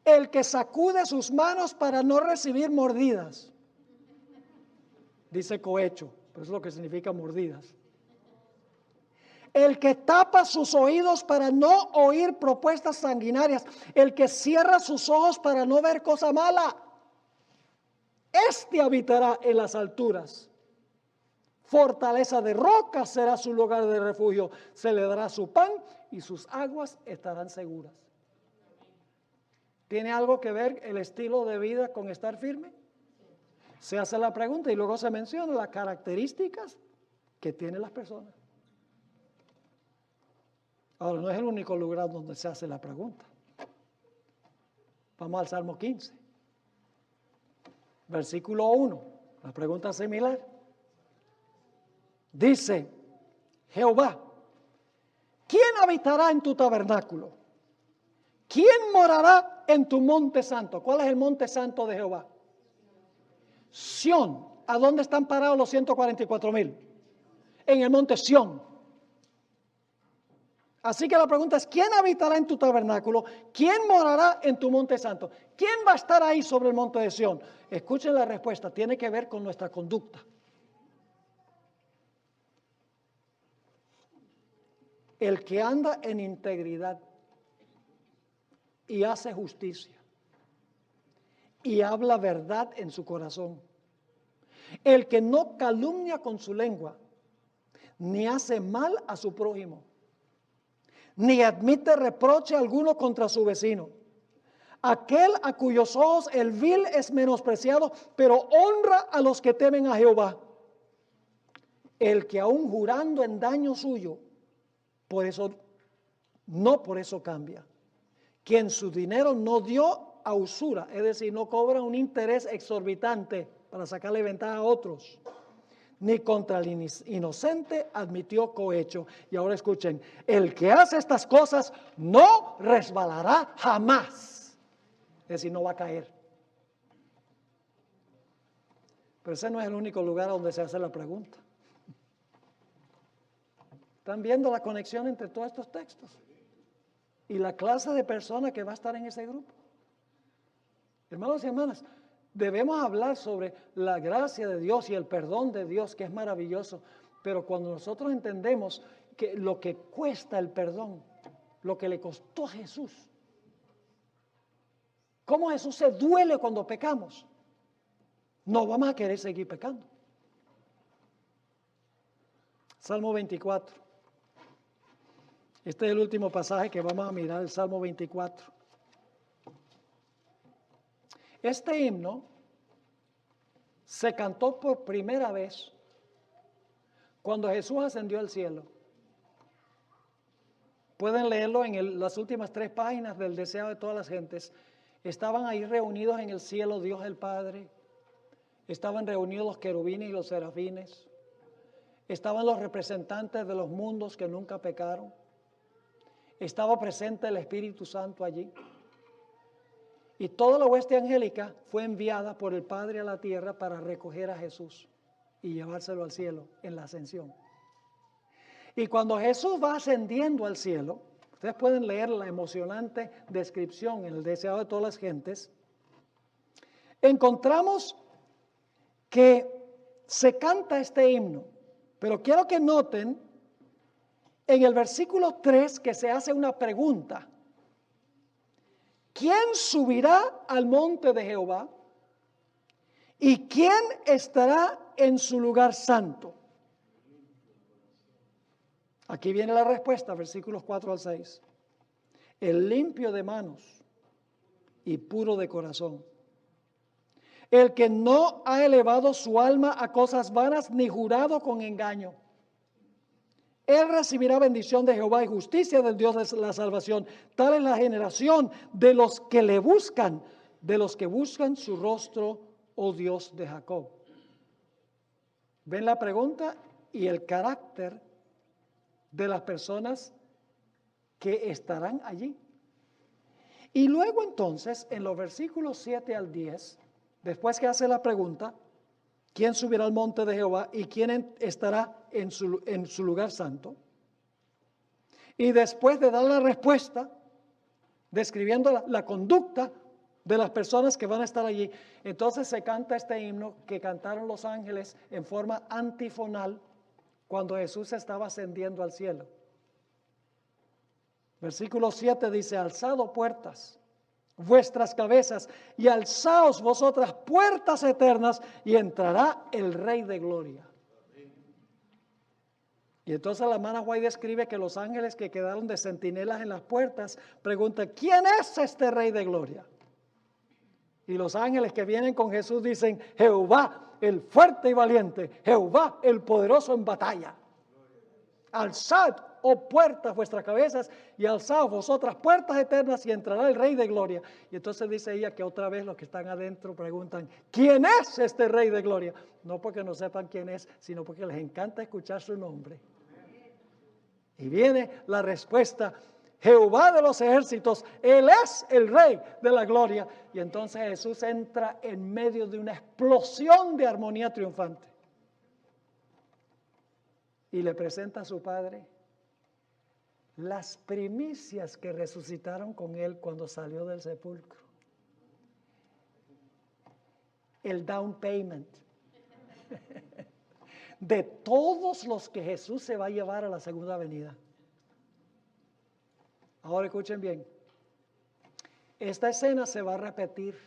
El que sacude sus manos para no recibir mordidas. Dice cohecho, pero eso es lo que significa mordidas. El que tapa sus oídos para no oír propuestas sanguinarias. El que cierra sus ojos para no ver cosa mala. Este habitará en las alturas. Fortaleza de roca será su lugar de refugio. Se le dará su pan y sus aguas estarán seguras. ¿Tiene algo que ver el estilo de vida con estar firme? Se hace la pregunta y luego se menciona las características que tienen las personas. Ahora, no es el único lugar donde se hace la pregunta. Vamos al Salmo 15. Versículo 1. La pregunta es similar. Dice: Jehová, ¿quién habitará en tu tabernáculo? ¿Quién morará en tu monte santo? ¿Cuál es el monte santo de Jehová? Sión. ¿A dónde están parados los 144,000? En el monte Sión. Así que la pregunta es: ¿quién habitará en tu tabernáculo? ¿Quién morará en tu monte santo? ¿Quién va a estar ahí sobre el monte de Sión? Escuchen la respuesta, tiene que ver con nuestra conducta. El que anda en integridad y hace justicia y habla verdad en su corazón. El que no calumnia con su lengua, ni hace mal a su prójimo, ni admite reproche alguno contra su vecino. Aquel a cuyos ojos el vil es menospreciado, pero honra a los que temen a Jehová. El que aún jurando en daño suyo, por eso cambia. Quien su dinero no dio a usura, es decir, no cobra un interés exorbitante para sacarle ventaja a otros, ni contra el inocente admitió cohecho. Y ahora escuchen, el que hace estas cosas no resbalará jamás, es decir, no va a caer. Pero ese no es el único lugar donde se hace la pregunta. ¿Están viendo la conexión entre todos estos textos? Y la clase de persona que va a estar en ese grupo. Hermanos y hermanas, debemos hablar sobre la gracia de Dios y el perdón de Dios, que es maravilloso. Pero cuando nosotros entendemos que lo que cuesta el perdón, lo que le costó a Jesús, cómo Jesús se duele cuando pecamos, no vamos a querer seguir pecando. Salmo 24. Este es el último pasaje que vamos a mirar, el Salmo 24. Este himno se cantó por primera vez cuando Jesús ascendió al cielo. Pueden leerlo en las últimas 3 páginas del Deseado de todas las gentes. Estaban ahí reunidos en el cielo Dios el Padre. Estaban reunidos los querubines y los serafines. Estaban los representantes de los mundos que nunca pecaron. Estaba presente el Espíritu Santo allí. Y toda la hueste angélica fue enviada por el Padre a la tierra para recoger a Jesús y llevárselo al cielo en la ascensión. Y cuando Jesús va ascendiendo al cielo, ustedes pueden leer la emocionante descripción en el Deseado de todas las gentes, encontramos que se canta este himno, pero quiero que noten en el versículo 3 que se hace una pregunta. ¿Quién subirá al monte de Jehová? ¿Y quién estará en su lugar santo? Aquí viene la respuesta, versículos 4 al 6. El limpio de manos y puro de corazón. El que no ha elevado su alma a cosas vanas ni jurado con engaño. Él recibirá bendición de Jehová y justicia del Dios de la salvación. Tal es la generación de los que le buscan, de los que buscan su rostro, oh Dios de Jacob. ¿Ven la pregunta y el carácter de las personas que estarán allí? Y luego entonces, en los versículos 7 al 10, después que hace la pregunta, ¿quién subirá al monte de Jehová y quién estará en su lugar santo? Y después de dar la respuesta, describiendo la conducta de las personas que van a estar allí, entonces se canta este himno que cantaron los ángeles en forma antifonal cuando Jesús estaba ascendiendo al cielo. Versículo 7 dice: alzado puertas vuestras cabezas y alzaos vosotras puertas eternas y entrará el Rey de Gloria. Y entonces la hermana White describe que los ángeles que quedaron de centinelas en las puertas preguntan: ¿quién es este Rey de Gloria? Y los ángeles que vienen con Jesús dicen: Jehová el fuerte y valiente, Jehová el poderoso en batalla. Alzad, oh puertas, vuestras cabezas, y alzad vosotras puertas eternas, y entrará el Rey de Gloria. Y entonces dice ella que otra vez los que están adentro preguntan: ¿quién es este Rey de Gloria? No porque no sepan quién es, sino porque les encanta escuchar su nombre. Y viene la respuesta: Jehová de los ejércitos, Él es el Rey de la Gloria. Y entonces Jesús entra en medio de una explosión de armonía triunfante. Y le presenta a su Padre las primicias que resucitaron con Él cuando salió del sepulcro. El down payment de todos los que Jesús se va a llevar a la segunda venida. Ahora escuchen bien. Esta escena se va a repetir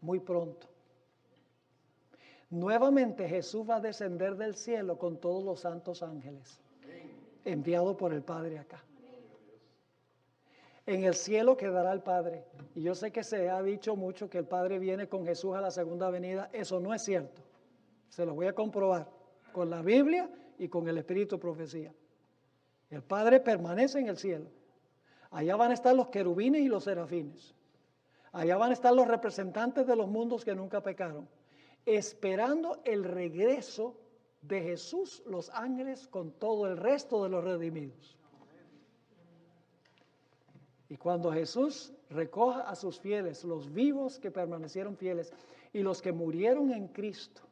muy pronto. Nuevamente Jesús va a descender del cielo con todos los santos ángeles, enviado por el Padre acá. En el cielo quedará el Padre. Y yo sé que se ha dicho mucho que el Padre viene con Jesús a la segunda venida. Eso no es cierto. Se lo voy a comprobar con la Biblia y con el Espíritu de Profecía. El Padre permanece en el cielo. Allá van a estar los querubines y los serafines. Allá van a estar los representantes de los mundos que nunca pecaron, esperando el regreso de Jesús, los ángeles, con todo el resto de los redimidos. Y cuando Jesús recoja a sus fieles, los vivos que permanecieron fieles y los que murieron en Cristo,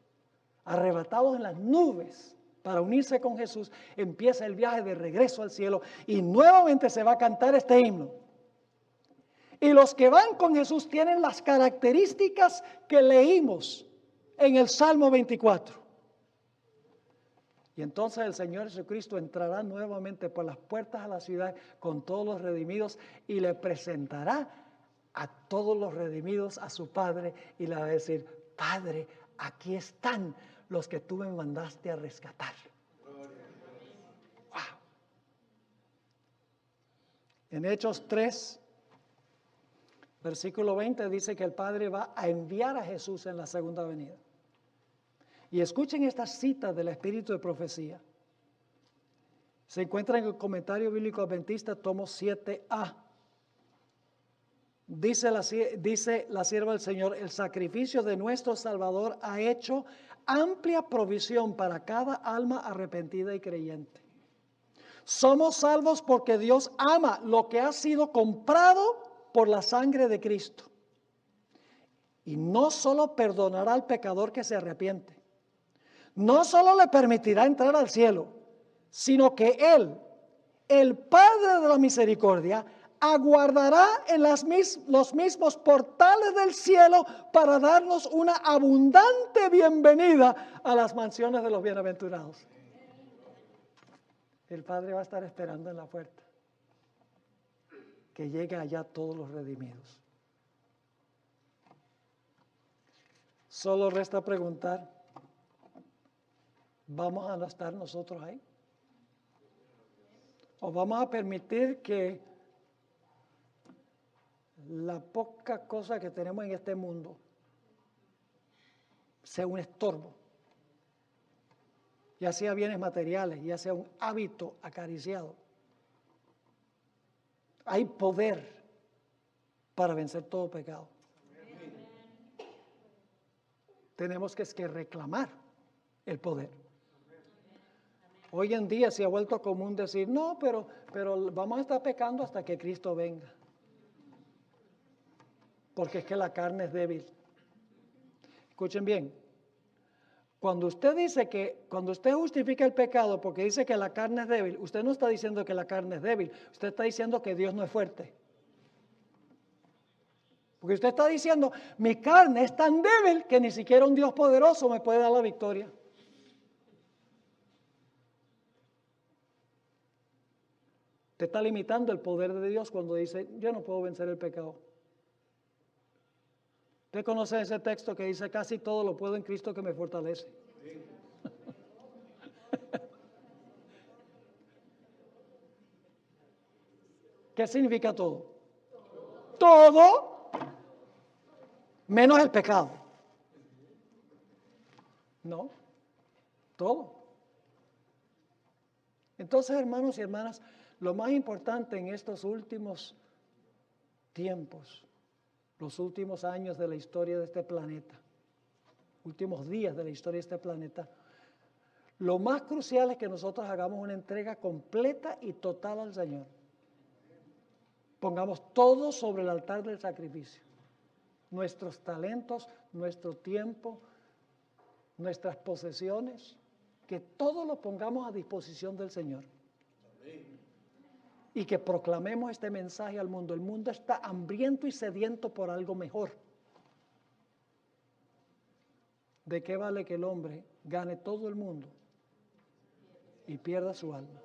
arrebatados en las nubes para unirse con Jesús, empieza el viaje de regreso al cielo y nuevamente se va a cantar este himno. Y los que van con Jesús tienen las características que leímos en el Salmo 24. Y entonces el Señor Jesucristo entrará nuevamente por las puertas a la ciudad con todos los redimidos y le presentará a todos los redimidos a su Padre y le va a decir: Padre, aquí están los que tú me mandaste a rescatar. Wow. En Hechos 3, versículo 20 dice que el Padre va a enviar a Jesús en la segunda venida. Y escuchen esta cita del Espíritu de Profecía. Se encuentra en el Comentario Bíblico Adventista, tomo 7a. Dice la sierva del Señor: el sacrificio de nuestro Salvador ha hecho amplia provisión para cada alma arrepentida y creyente. Somos salvos porque Dios ama lo que ha sido comprado por la sangre de Cristo. Y no solo perdonará al pecador que se arrepiente, no solo le permitirá entrar al cielo, sino que Él, el Padre de la misericordia, aguardará en los mismos portales del cielo para darnos una abundante bienvenida a las mansiones de los bienaventurados. El Padre va a estar esperando en la puerta que lleguen allá todos los redimidos. Solo resta preguntar: ¿vamos a estar nosotros ahí? ¿O vamos a permitir que la poca cosa que tenemos en este mundo sea un estorbo? Ya sea bienes materiales, ya sea un hábito acariciado. Hay poder para vencer todo pecado. Tenemos que reclamar el poder. Hoy en día se ha vuelto común decir: no, pero vamos a estar pecando hasta que Cristo venga. Porque es que la carne es débil. Escuchen bien. Cuando usted justifica el pecado porque dice que la carne es débil, usted no está diciendo que la carne es débil, usted está diciendo que Dios no es fuerte. Porque usted está diciendo: mi carne es tan débil que ni siquiera un Dios poderoso me puede dar la victoria. Te está limitando el poder de Dios cuando dice: yo no puedo vencer el pecado. Usted conoce ese texto que dice: casi todo lo puedo en Cristo que me fortalece. ¿Qué significa todo? Todo menos el pecado. No, todo. Entonces, hermanos y hermanas, lo más importante en estos últimos tiempos, los últimos años de la historia de este planeta, últimos días de la historia de este planeta, lo más crucial es que nosotros hagamos una entrega completa y total al Señor. Pongamos todo sobre el altar del sacrificio. Nuestros talentos, nuestro tiempo, nuestras posesiones, que todo lo pongamos a disposición del Señor. Y que proclamemos este mensaje al mundo. El mundo está hambriento y sediento por algo mejor. ¿De qué vale que el hombre gane todo el mundo y pierda su alma?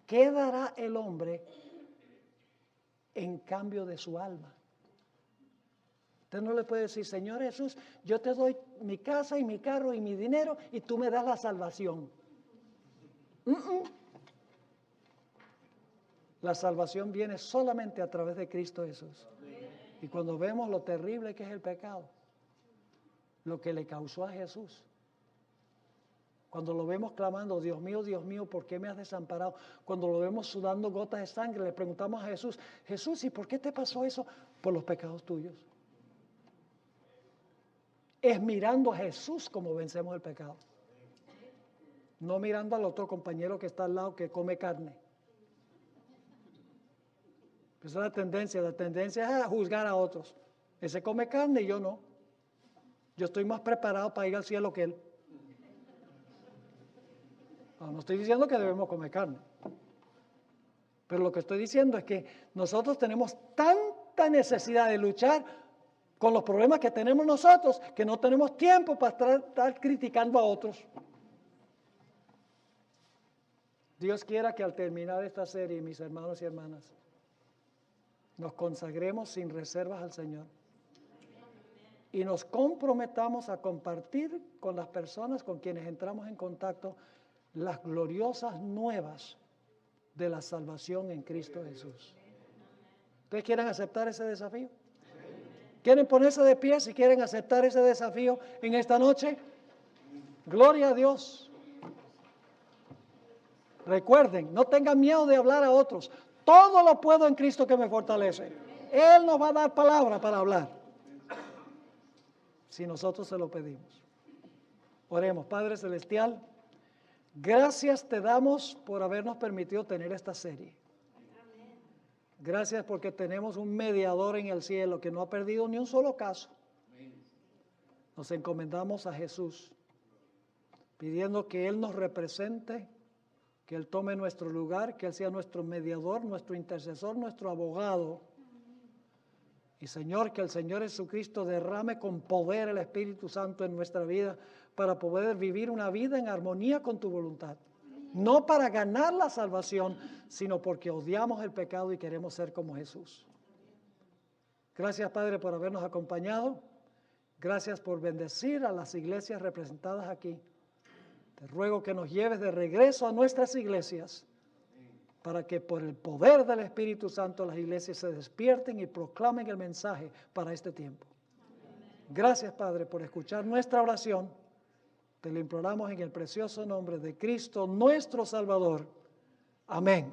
¿Qué dará el hombre en cambio de su alma? Usted no le puede decir, Señor Jesús, yo te doy mi casa y mi carro y mi dinero y tú me das la salvación. La salvación viene solamente a través de Cristo Jesús. Y cuando vemos lo terrible que es el pecado, lo que le causó a Jesús, cuando lo vemos clamando, Dios mío, ¿por qué me has desamparado? Cuando lo vemos sudando gotas de sangre, le preguntamos a Jesús, Jesús, ¿y por qué te pasó eso? Por los pecados tuyos. Es mirando a Jesús como vencemos el pecado. No mirando al otro compañero que está al lado que come carne. Esa es la tendencia es a juzgar a otros. Ese come carne y yo no. Yo estoy más preparado para ir al cielo que él. No estoy diciendo que debemos comer carne. Pero lo que estoy diciendo es que nosotros tenemos tanta necesidad de luchar con los problemas que tenemos nosotros que no tenemos tiempo para estar criticando a otros. Dios quiera que al terminar esta serie, mis hermanos y hermanas, nos consagremos sin reservas al Señor y nos comprometamos a compartir con las personas con quienes entramos en contacto las gloriosas nuevas de la salvación en Cristo Jesús. ¿Ustedes quieren aceptar ese desafío? ¿Quieren ponerse de pie si quieren aceptar ese desafío en esta noche? Gloria a Dios. Recuerden, no tengan miedo de hablar a otros. Todo lo puedo en Cristo que me fortalece. Él nos va a dar palabra para hablar, si nosotros se lo pedimos. Oremos. Padre Celestial, gracias te damos por habernos permitido tener esta serie. Gracias porque tenemos un mediador en el cielo que no ha perdido ni un solo caso. Nos encomendamos a Jesús, pidiendo que Él nos represente, que Él tome nuestro lugar, que Él sea nuestro mediador, nuestro intercesor, nuestro abogado. Y Señor, que el Señor Jesucristo derrame con poder el Espíritu Santo en nuestra vida para poder vivir una vida en armonía con tu voluntad. No para ganar la salvación, sino porque odiamos el pecado y queremos ser como Jesús. Gracias, Padre, por habernos acompañado. Gracias por bendecir a las iglesias representadas aquí. Te ruego que nos lleves de regreso a nuestras iglesias para que por el poder del Espíritu Santo las iglesias se despierten y proclamen el mensaje para este tiempo. Gracias, Padre, por escuchar nuestra oración. Te lo imploramos en el precioso nombre de Cristo, nuestro Salvador. Amén.